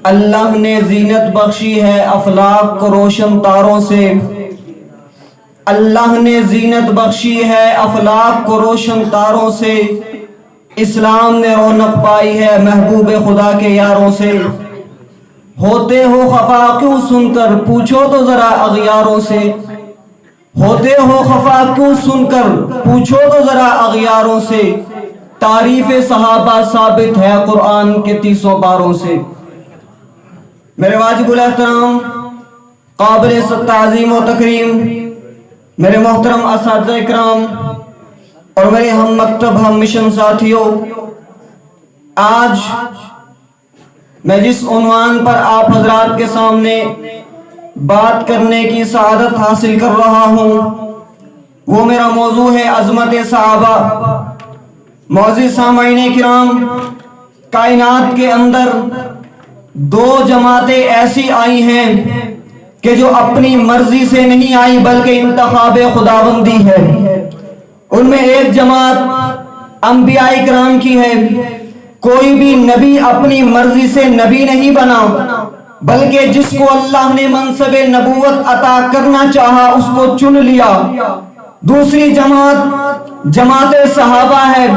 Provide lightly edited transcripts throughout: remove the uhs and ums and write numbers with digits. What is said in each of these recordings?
اللہ نے زینت بخشی ہے افلاک کو روشن تاروں سے، اللہ نے زینت بخشی ہے افلاک کو روشن تاروں سے، اسلام نے رونق پائی ہے محبوب خدا کے یاروں سے۔ ہوتے ہو خفا کیوں سن کر پوچھو تو ذرا اغیاروں سے، ہوتے ہو خفا کیوں سن کر پوچھو تو ذرا اغیاروں سے، تعریف صحابہ ثابت ہے قرآن کے 30 پاروں سے۔ میرے واجب الاحترام قابل تعظیم و تکریم میرے محترم اساتذہ اکرام اور میرے ہم مکتب ہم مشن ساتھیوں، آج میں جس عنوان پر آپ حضرات کے سامنے بات کرنے کی سعادت حاصل کر رہا ہوں وہ میرا موضوع ہے عظمت صحابہ۔ معزز سامعین کرام، کائنات کے اندر 2 جماعتیں ایسی آئی ہیں کہ جو اپنی مرضی سے نہیں آئی بلکہ انتخاب خداوندی ہے۔ ان میں ایک جماعت انبیاء کرام کی ہے۔ کوئی بھی نبی اپنی مرضی سے نبی نہیں بنا بلکہ جس کو اللہ نے منصب نبوت عطا کرنا چاہا اس کو چن لیا۔ دوسری جماعت صحابہ ہے،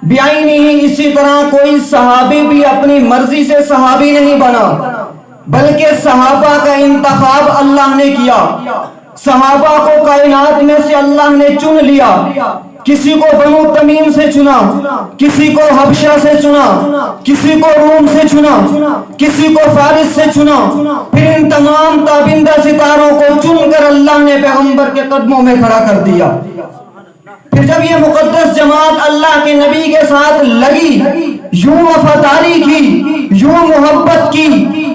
بیائی نہیں۔ اسی طرح کوئی صحابی بھی اپنی مرضی سے صحابی نہیں بنا بلکہ صحابہ کا انتخاب اللہ نے کیا۔ صحابہ کو کائنات میں سے اللہ نے چن لیا، کسی کو بنو تمیم سے چنا، کسی کو حبشہ سے چنا، کسی کو روم سے چنا، کسی کو فارس سے چنا، پھر ان تمام تابندہ ستاروں کو چن کر اللہ نے پیغمبر کے قدموں میں کھڑا کر دیا۔ پھر جب یہ مقدس جماعت اللہ کے نبی کے ساتھ لگی، یوں وفاداری کی، یوں محبت کی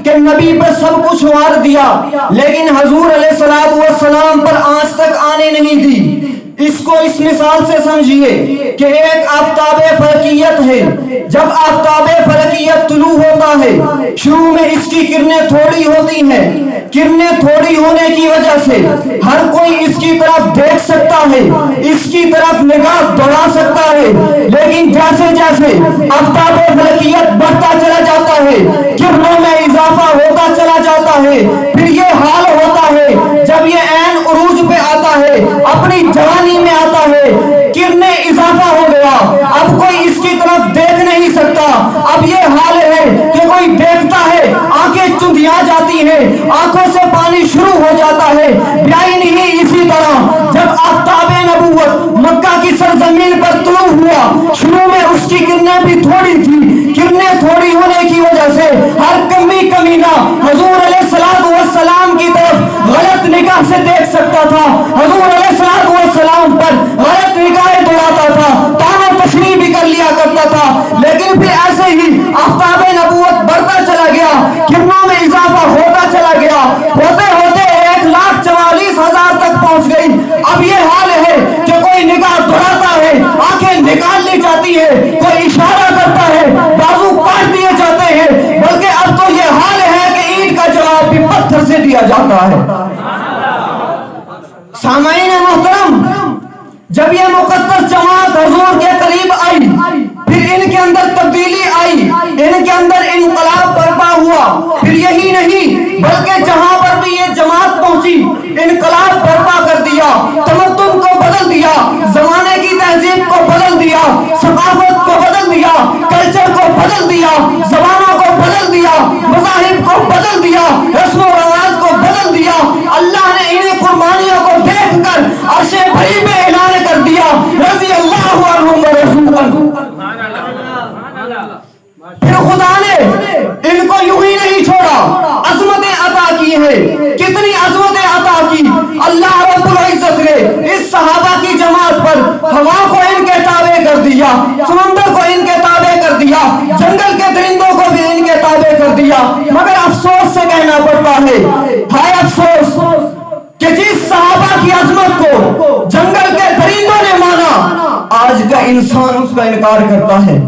کہ نبی پر سب کچھ وار دیا لیکن حضور علیہ السلام پر آنچ تک آنے نہیں دی۔ اس کو اس مثال سے سمجھیے کہ ایک آفتاب فلکیت ہے۔ جب آفتاب فلکیت طلوع ہوتا ہے شروع میں اس کی کرنیں تھوڑی ہوتی ہیں، کرنیں تھوڑی ہونے کی وجہ سے ہر کوئی اس کی طرف دیکھ سکتا ہے، اس کی طرف نگاہ دوڑا سکتا ہے، لیکن جیسے جیسے آفتاب فلکیت بڑھتا چلا جاتا ہے، کرنوں میں اضافہ ہوتا چلا جاتا ہے، پھر یہ حال ہوتا ہے جب یہ عین عروج پہ آتا ہے، اپنی جوانی میں آتا ہے، کرنیں اضافہ ہو گیا، اب کوئی اس کی طرف دیکھ نہیں سکتا۔ اب یہ حال ہے کہ کوئی دیکھتا ہے آنکھیں چندھیا جاتی ہیں، آنکھوں سے پانی شروع ہو جاتا ہے۔ بیائی نہیں، اسی طرح جب آفتاب نبوت مکہ کی سرزمین پر طلوع ہوا، شروع میں اس کی کرنیں بھی تھوڑی تھی، کرنیں تھوڑی ہونے کی وجہ سے ہر کمینہ حضور علیہ السلام کی طرف غلط نگاہ سے دیکھ سکتا تھا، حضور علیہ السلام پر غلط نگاہیں دوڑاتا تھا، تانا تشریح بھی کر لیا کرتا تھا۔ لیکن پھر ایسے ہی آفتاب نبوت بڑھتا چلا گیا، کرنوں میں اضافہ ہوتا چلا گیا، ہوتے ہوتے 1,44,000 تک پہنچ گئی۔ اب یہ حال ہے کہ کوئی نگاہ دوڑاتا ہے، آنکھیں نکال لی جاتی ہے، کوئی اشارہ کرتا ہے، بازو کاٹ دیے جاتے ہیں، بلکہ اب تو یہ حال ہے کہ اینٹ کا جواب بھی پتھر سے دیا جاتا ہے۔ سامعین محترم، جب یہ مقدس جماعت حضور کے قریب آئی، پھر ان کے اندر تبدیلی آئی، ان کے اندر انقلاب برپا ہوا۔ پھر یہی نہیں بلکہ جہاں پر بھی یہ جماعت پہنچی انقلاب برپا کر دیا، تمدن کو بدل دیا، زمانے کی تہذیب کو بدل دیا، ثقافت کو بدل دیا، کلچر کو بدل دیا، زبانوں کو بدل دیا، مذاہب کو بدل دیا، رسم و رواج کو بدل دیا۔ اللہ نے انہیں قربانیوں کو دیکھ کر عرش بری میں اعلان کر دیا، رضی اللہ عنہم ورضوا۔ پھر خدا نے ان کو یوں ہی نہیں چھوڑا، عظمتیں عطا کی ہیں۔ کتنی عظمتیں عطا کی اللہ رب العزت نے اس صحابہ کی جماعت پر۔ ہوا کو ان کے تابع کر دیا، سمندر کو ان کے تابع کر دیا، جنگل کے درندوں کو بھی ان کے تابع کر دیا۔ مگر افسوس سے کہنا پڑتا ہے، ہائے افسوس کہ جس صحابہ کی عظمت کو جنگل کے درندوں نے مانا، آج کا انسان اس کا انکار کرتا ہے۔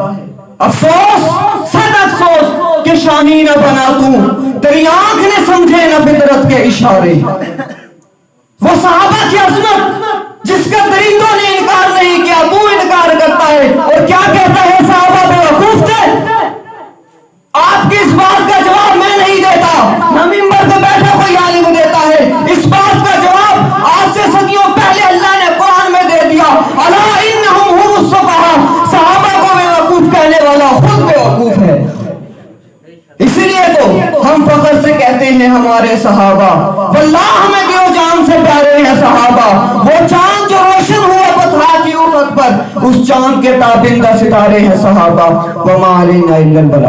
افسوس، سخت افسوس کہ شاہی نہ بنا تو، تیری آنکھ نے سمجھے نہ فطرت کے اشارے۔ وہ صحابہ کی عظمت جس کا درندوں نے انکار نہیں کیا، تو انکار کرتا ہے اور کیا کہتا ہے صحابہ بے وقوف تھے؟ آپ کی اس بات کا جواب میں اس لیے تو ہم فخر سے کہتے ہیں ہمارے صحابہ، واللہ ہمیں دیو جان سے پیارے ہیں صحابہ، وہ چاند جو روشن ہوا بطحا کی افق پر، اس چاند کے تابندہ ستارے ہیں صحابہ، وما علینا الا البلاغ۔